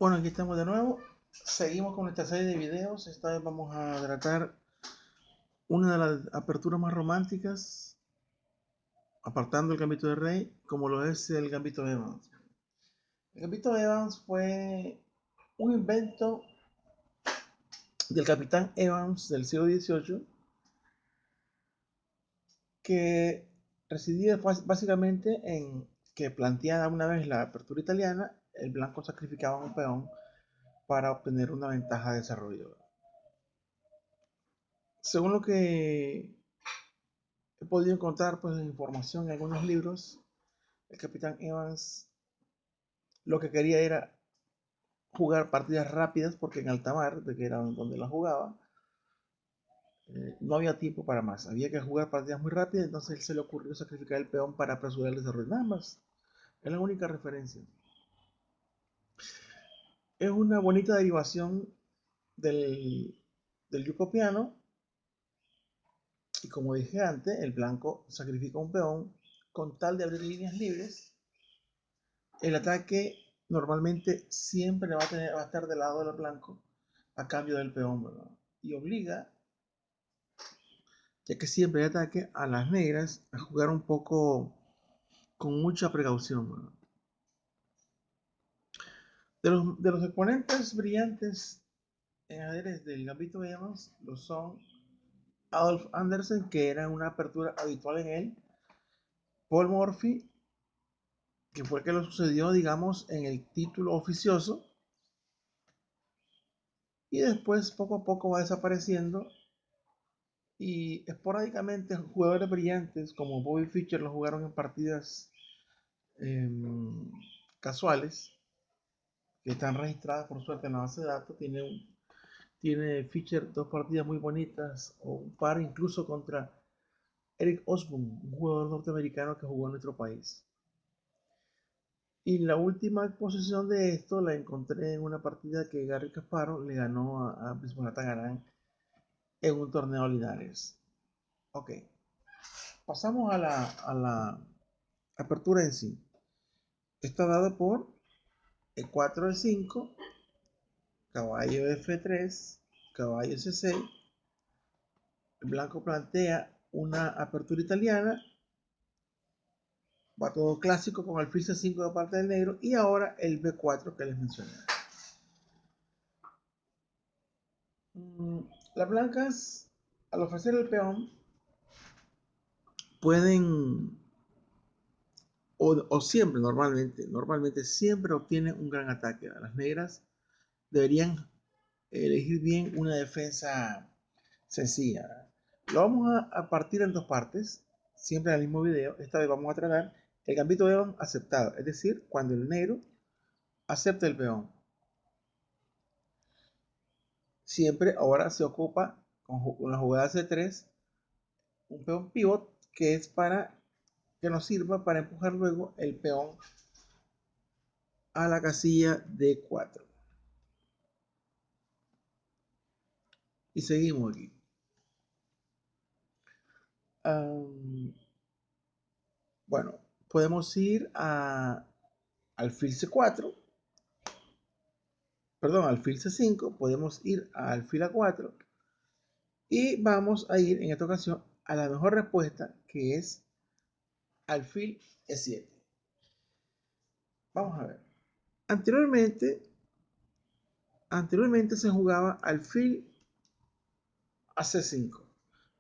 Bueno, aquí estamos de nuevo. Seguimos con esta serie de videos. Esta vez vamos a tratar una de las aperturas más románticas, apartando el Gambito de Rey, como lo es el Gambito de Evans. El Gambito de Evans fue un invento del capitán Evans del siglo XVIII que residía básicamente en que planteada una vez la apertura italiana, el blanco sacrificaba un peón para obtener una ventaja de desarrollo. Según lo que he podido encontrar pues información en algunos libros, el capitán Evans lo que quería era jugar partidas rápidas porque en alta mar, de que era donde la jugaba, no había tiempo para más. Había que jugar partidas muy rápidas, entonces él se le ocurrió sacrificar el peón para apresurar el desarrollo. Nada más. Es la única referencia. Es una bonita derivación del yuco piano. Y como dije antes, el blanco sacrifica un peón con tal de abrir líneas libres. El ataque normalmente siempre va a estar del lado del blanco a cambio del peón, ¿verdad? Y obliga, ya que siempre hay ataque, a las negras a jugar un poco con mucha precaución, ¿verdad? De los exponentes brillantes en ajedrez del Gambito de Evans lo son Adolf Andersen, que era una apertura habitual en él, Paul Morphy, que fue el que lo sucedió, digamos, en el título oficioso, y después poco a poco va desapareciendo. Y esporádicamente jugadores brillantes como Bobby Fischer lo jugaron en partidas eh, casuales que están registradas por suerte en la base de datos. Tiene Fischer dos partidas muy bonitas, o un par incluso contra Eric Osborne, un jugador norteamericano que jugó en nuestro país. Y la última exposición de esto la encontré en una partida que Garry Kasparov le ganó a Viswanathan Anand en un torneo Linares. Ok, pasamos a la apertura en sí. Está dado por E4 E5, caballo F3, caballo C6. El blanco plantea una apertura italiana. Va todo clásico con alfil C5 de parte del negro. Y ahora el B4 que les mencioné. Las blancas, al ofrecer el peón, pueden, o siempre, normalmente siempre obtienen un gran ataque. Las negras deberían elegir bien una defensa sencilla. Lo vamos a partir en dos partes, siempre en el mismo video. Esta vez vamos a tratar el gambito de peón aceptado, es decir, cuando el negro acepta el peón. Siempre ahora se ocupa con la jugada C3 un peón pivot que es para que nos sirva para empujar luego el peón a la casilla D4. Y seguimos aquí. Bueno, podemos ir a alfil C4, perdón, alfil C5, podemos ir a alfil A4 y vamos a ir en esta ocasión a la mejor respuesta, que es alfil E7. Vamos a ver. Anteriormente se jugaba alfil a C5.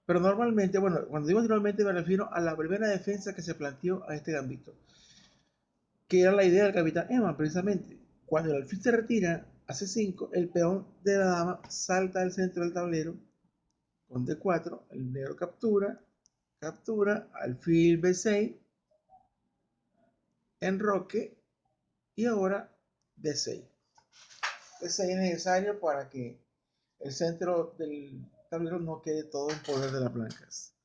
Pero normalmente, bueno, cuando digo anteriormente me refiero a la primera defensa que se planteó a este gambito, que era la idea del capitán Eman, precisamente. Cuando el alfil se retira a C5, el peón de la dama salta al centro del tablero con D4, el negro captura, alfil B6, enroque y ahora D6. D6 es necesario para que el centro del tablero no quede todo en poder de las blancas.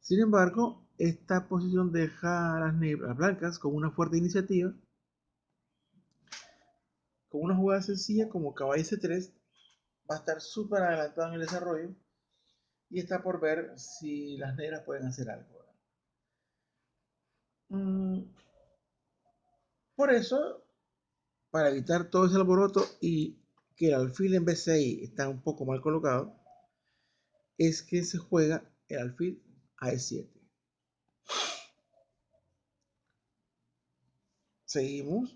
Sin embargo, esta posición deja a las blancas con una fuerte iniciativa, con una jugada sencilla como caballo C3, va a estar súper adelantado en el desarrollo y está por ver si las negras pueden hacer algo. Por eso para evitar todo ese alboroto y que el alfil en B6 está un poco mal colocado, es que se juega el alfil a E7. Seguimos.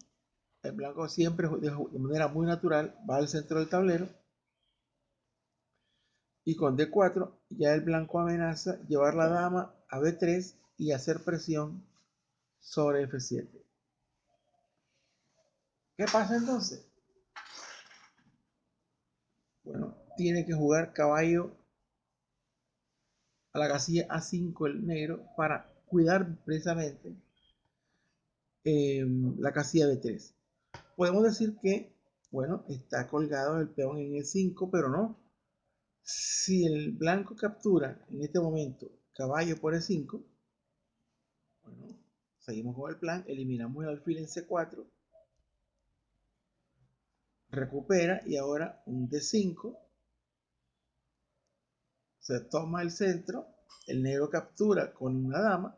El blanco siempre de manera muy natural va al centro del tablero. Y con D4 ya el blanco amenaza llevar la dama a B3 y hacer presión sobre F7. ¿Qué pasa entonces? Bueno, tiene que jugar caballo a la casilla A5 el negro para cuidar precisamente la casilla B3. Podemos decir que, bueno, está colgado el peón en E5, pero no. Si el blanco captura en este momento caballo por E5, bueno, seguimos con el plan, eliminamos el alfil en C4, recupera y ahora un D5, se toma el centro, el negro captura con una dama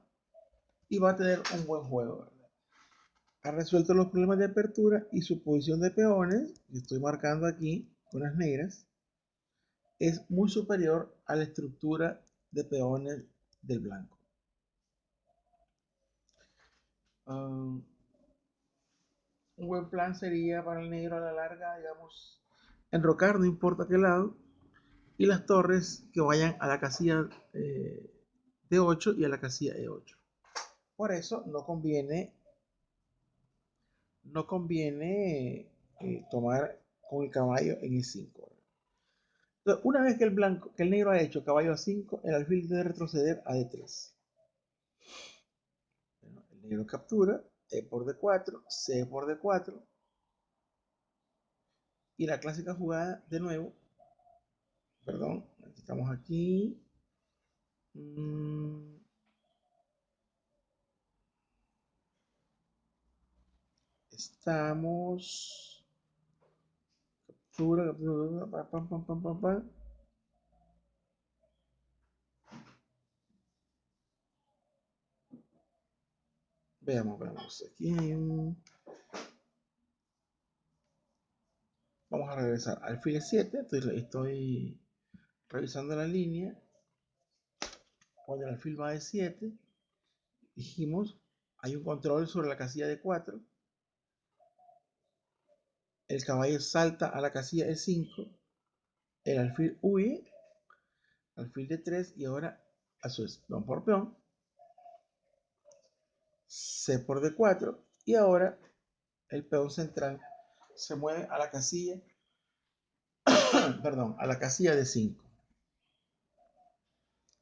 y va a tener un buen juego, ¿verdad? Ha resuelto los problemas de apertura y su posición de peones, que estoy marcando aquí con las negras, es muy superior a la estructura de peones del blanco. Un buen plan sería para el negro a la larga, digamos, enrocar, no importa qué lado, y las torres que vayan a la casilla D8 y a la casilla E8. Por eso no conviene tomar con el caballo en E5. Entonces, una vez que el negro ha hecho caballo A5, el alfil debe retroceder a D3. Bueno, el negro captura, E por D4, C por D4, y la clásica jugada de nuevo, perdón, estamos aquí. Estamos. Captura, pam, pam, pam, pam, pam. Veamos. Aquí hay un. Vamos a regresar. Alfil 7. Estoy revisando la línea. Cuando el alfil va de 7, dijimos, hay un control sobre la casilla de 4. El caballo salta a la casilla de 5. El alfil huye. Alfil de 3 y ahora a su vez peón por peón. C por D4 y ahora el peón central se mueve a la casilla, perdón, a la casilla de 5.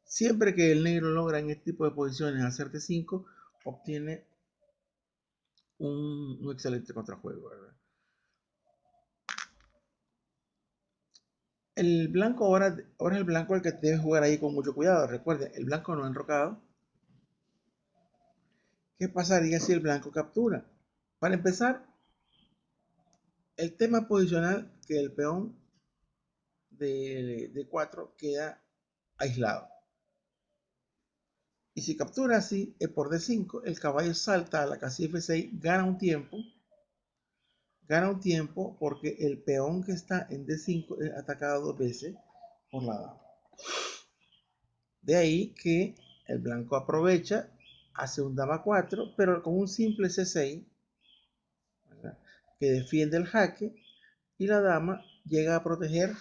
Siempre que el negro logra en este tipo de posiciones hacer D5, obtiene un excelente contrajuego, ¿verdad? El blanco ahora es el blanco el que debe jugar ahí con mucho cuidado. Recuerden, el blanco no ha enrocado. ¿Qué pasaría si el blanco captura? Para empezar, el tema posicional que el peón de 4 queda aislado. Y si captura así, por D5, el caballo salta a la casilla F6, gana un tiempo porque el peón que está en D5 es atacado 2 veces por la dama. De ahí que el blanco aprovecha, hace un dama 4, pero con un simple C6, ¿verdad?, que defiende el jaque, y la dama llega a proteger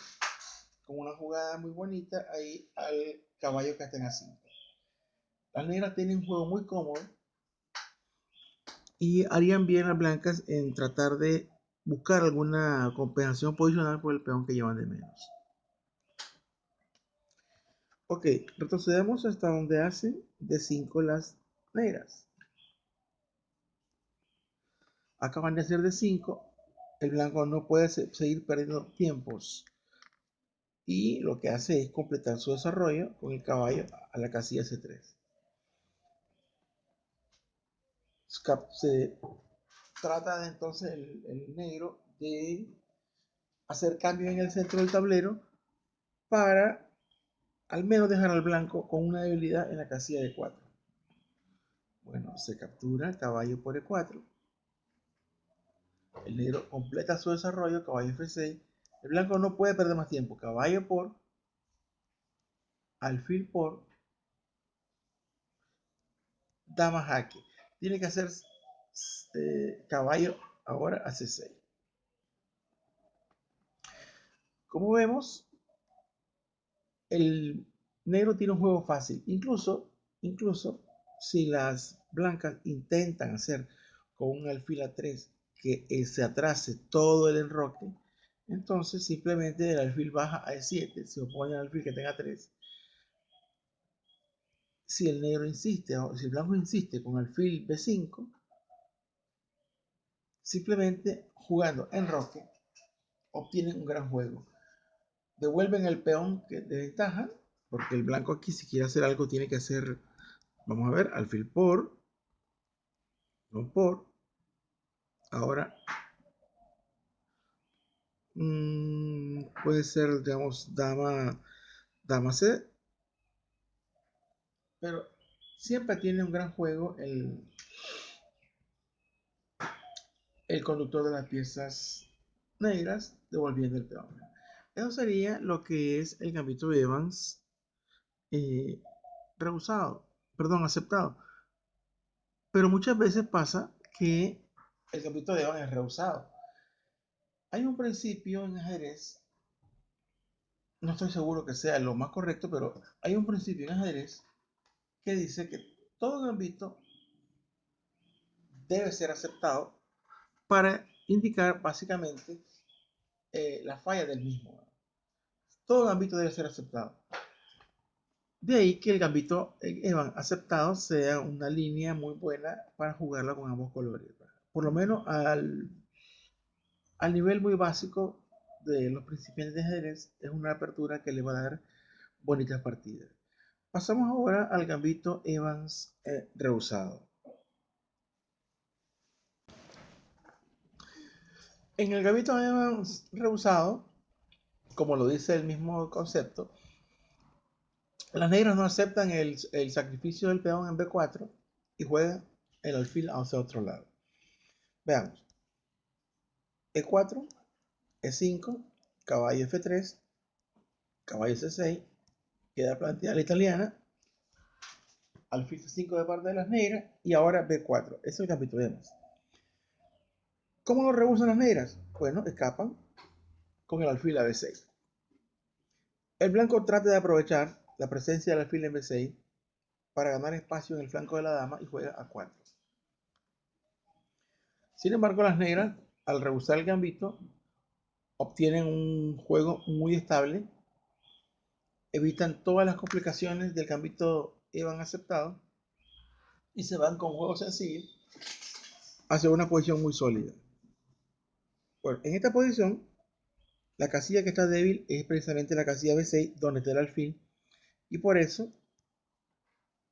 con una jugada muy bonita ahí al caballo que está en A5. Las negras tienen un juego muy cómodo y harían bien las blancas en tratar de buscar alguna compensación posicional por el peón que llevan de menos. Ok, retrocedemos hasta donde hacen D5 las negras. Acaban de hacer D5, el blanco no puede seguir perdiendo tiempos y lo que hace es completar su desarrollo con el caballo a la casilla C3. Se trata de entonces el negro de hacer cambios en el centro del tablero para al menos dejar al blanco con una debilidad en la casilla de 4. Bueno, se captura el caballo por E4. El negro completa su desarrollo, caballo F6. El blanco no puede perder más tiempo. Caballo por, alfil por, dama jaque. Tiene que hacer caballo ahora a C6. Como vemos, el negro tiene un juego fácil. Incluso si las blancas intentan hacer con un alfil a 3 que se atrase todo el enroque, entonces simplemente el alfil baja a E7, se opone al alfil que tenga 3. Si el negro insiste, o si el blanco insiste con alfil B5, simplemente jugando enroque obtienen un gran juego. Devuelven el peón de ventaja, porque el blanco aquí si quiere hacer algo tiene que hacer, vamos a ver, alfil por, no por. Ahora puede ser, digamos, dama C, pero siempre tiene un gran juego el conductor de las piezas negras devolviendo el peón. Eso sería lo que es el gambito de Evans rehusado, perdón, aceptado. Pero muchas veces pasa que el gambito de Evans es rehusado. Hay un principio en ajedrez, no estoy seguro que sea lo más correcto, pero hay un principio en ajedrez que dice que todo gambito debe ser aceptado para indicar básicamente la falla del mismo. Todo gambito debe ser aceptado. De ahí que el gambito Evans aceptado sea una línea muy buena para jugarla con ambos colores. Por lo menos al nivel muy básico de los principiantes de ajedrez, es una apertura que le va a dar bonitas partidas. Pasamos ahora al gambito Evans rehusado. En el gambito Evans rehusado, como lo dice el mismo concepto, las negras no aceptan el sacrificio del peón en B4 y juegan el alfil hacia otro lado. Veamos. E4, E5, caballo F3, caballo C6, queda planteada la italiana, alfil C5 de parte de las negras y ahora B4. Ese es el gambito de Evans. ¿Cómo lo rehusan las negras? Bueno, escapan con el alfil a B6. El blanco trata de aprovechar la presencia del alfil en B6 para ganar espacio en el flanco de la dama y juega a 4. Sin embargo, las negras, al rehusar el gambito, obtienen un juego muy estable, evitan todas las complicaciones del gambito Evans aceptado y se van con juegos sencillos hacia una posición muy sólida. Bueno, en esta posición, la casilla que está débil es precisamente la casilla B6, donde está el alfil, y por eso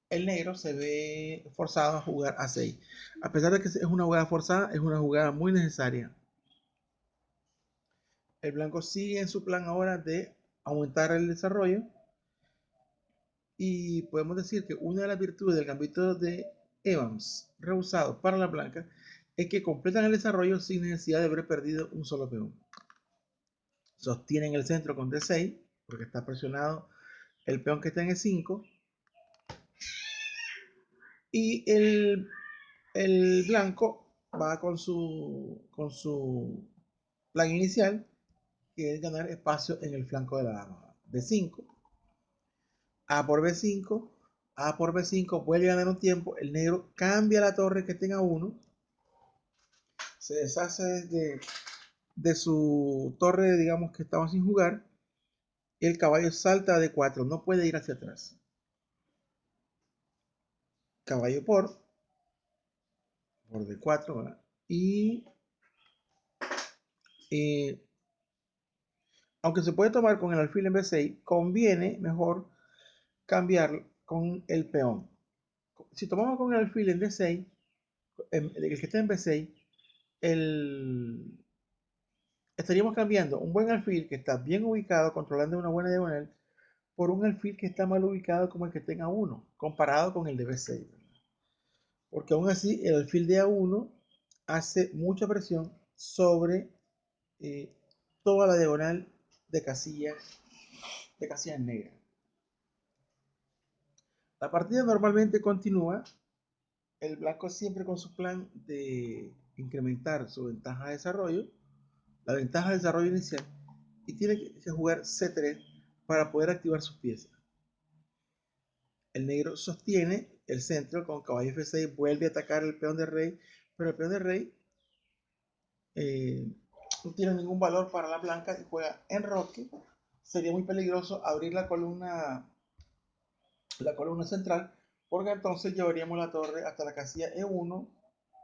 el negro se ve forzado a jugar A6. A pesar de que es una jugada forzada, es una jugada muy necesaria. El blanco sigue en su plan ahora de aumentar el desarrollo. Y podemos decir que una de las virtudes del gambito de Evans rehusado para la blanca es que completan el desarrollo sin necesidad de haber perdido un solo peón. Sostienen el centro con D6 porque está presionado el peón que está en E5 y el blanco va con su plan inicial, que es ganar espacio en el flanco de la dama. B5, A por B5, A por B5, vuelve a ganar un tiempo, el negro cambia la torre que tenga 1, se deshace de su torre, digamos que estaba sin jugar, y el caballo salta de 4, no puede ir hacia atrás. Caballo por D4, ¿verdad? Y aunque se puede tomar con el alfil en B6, conviene mejor cambiar con el peón. Si tomamos con el alfil en D6, el que está en B6, estaríamos cambiando un buen alfil que está bien ubicado, controlando una buena diagonal, por un alfil que está mal ubicado como el que tenga 1, comparado con el de B6. Porque aún así el alfil de A1 hace mucha presión sobre toda la diagonal de casillas negras. La partida normalmente continúa, el blanco siempre con su plan de incrementar su ventaja de desarrollo, la ventaja de desarrollo inicial, y tiene que jugar C3 para poder activar sus piezas. El negro sostiene el centro con caballo F6, vuelve a atacar el peón de rey, pero el peón de rey no tiene ningún valor para la blanca y juega enroque. Sería muy peligroso abrir la columna central, porque entonces llevaríamos la torre hasta la casilla E1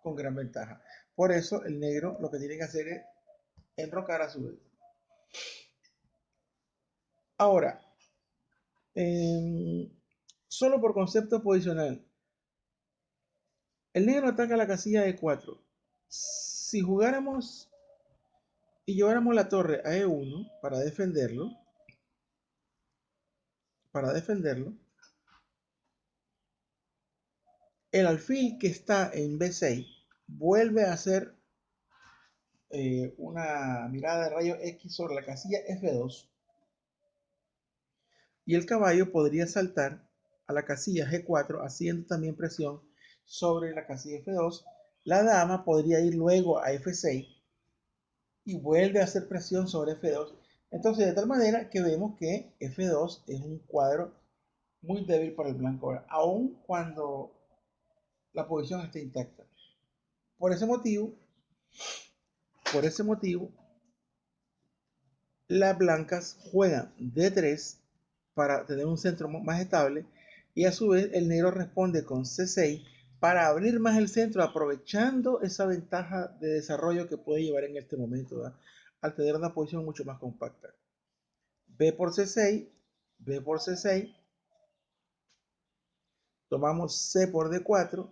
con gran ventaja. Por eso el negro lo que tiene que hacer es enrocar a su vez. Ahora, solo por concepto posicional, el negro ataca la casilla E4. Si jugáramos y lleváramos la torre a E1 para defenderlo, el alfil que está en B6 vuelve a hacer una mirada de rayo X sobre la casilla F2 y el caballo podría saltar a la casilla G4 haciendo también presión sobre la casilla F2. La dama podría ir luego a F6 y vuelve a hacer presión sobre F2. Entonces, de tal manera que vemos que F2 es un cuadro muy débil para el blanco, aun cuando la posición esté intacta. Por ese motivo, las blancas juegan D3 para tener un centro más estable y a su vez el negro responde con C6 para abrir más el centro, aprovechando esa ventaja de desarrollo que puede llevar en este momento, ¿verdad? Al tener una posición mucho más compacta. B por C6, B por C6, tomamos C por D4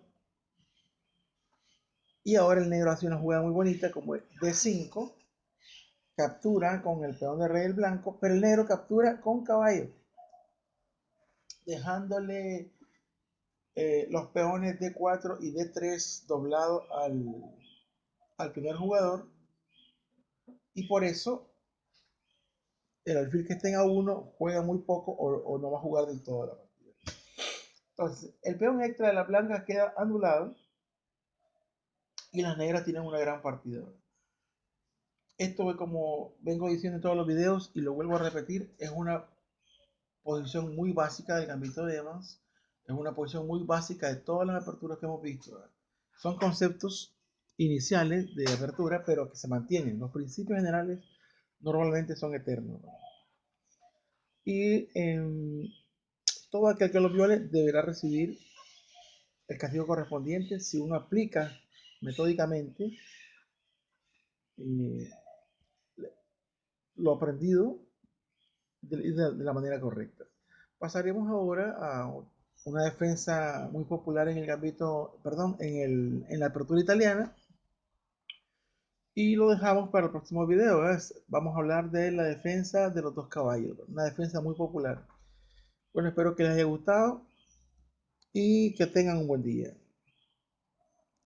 y ahora el negro hace una jugada muy bonita como D5, captura con el peón de rey el blanco, pero el negro captura con caballo, dejándole los peones D4 y D3 doblados al primer jugador, y por eso el alfil que esté en A1 juega muy poco o no va a jugar del todo la partida. Entonces, el peón extra de la blanca queda anulado y las negras tienen una gran partida. Esto es como vengo diciendo en todos los videos y lo vuelvo a repetir, es una posición muy básica del gambito de Evans, es una posición muy básica de todas las aperturas que hemos visto. Son conceptos iniciales de apertura, pero que se mantienen. Los principios generales normalmente son eternos. Y todo aquel que los viole deberá recibir el castigo correspondiente si uno aplica metódicamente eh, lo aprendido de la manera correcta. Pasaremos ahora a una defensa muy popular en el gambito, perdón, en la apertura italiana. Y lo dejamos para el próximo video. Vamos a hablar de la defensa de los dos caballos. Una defensa muy popular. Bueno, espero que les haya gustado y que tengan un buen día.